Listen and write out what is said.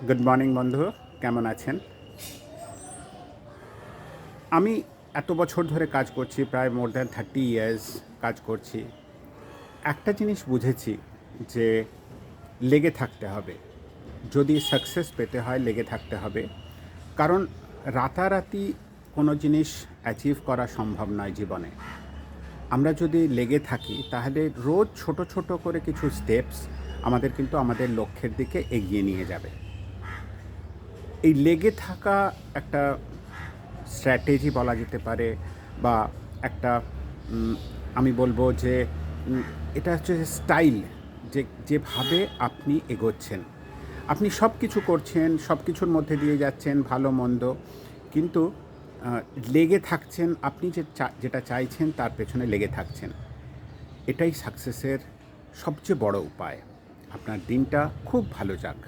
Good morning বন্ধু, কেমন আছেন? আমি এত বছর ধরে কাজ করছি, প্রায় মোর দ্যান 30 ইয়ার্স কাজ করছি। একটা জিনিস বুঝেছি যে লেগে থাকতে হবে। যদি সাকসেস পেতে হয় লেগে থাকতে হবে। কারণ রাতারাতি কোনো জিনিস অ্যাচিভ করা সম্ভব নয় জীবনে। আমরা যদি লেগে থাকি তাহলে রোজ ছোট ছোট করে কিছু স্টেপস আমাদের কিন্তু আমাদের লক্ষ্যের দিকে এগিয়ে নিয়ে যাবে। এই লেগে থাকা একটা স্ট্র্যাটেজি বলা যেতে পারে, বা একটা আমি বলবো যে এটা হচ্ছে স্টাইল, যেভাবে আপনি এগোচ্ছেন। আপনি সব কিছু করছেন, সব কিছুর মধ্যে দিয়ে যাচ্ছেন, ভালো মন্দ, কিন্তু লেগে থাকছেন, আপনি যেটা চাইছেন তার পেছনে লেগে থাকছেন। এটাই সাকসেসের সবচেয়ে বড় উপায়। আপনার দিনটা খুব ভালো যাক।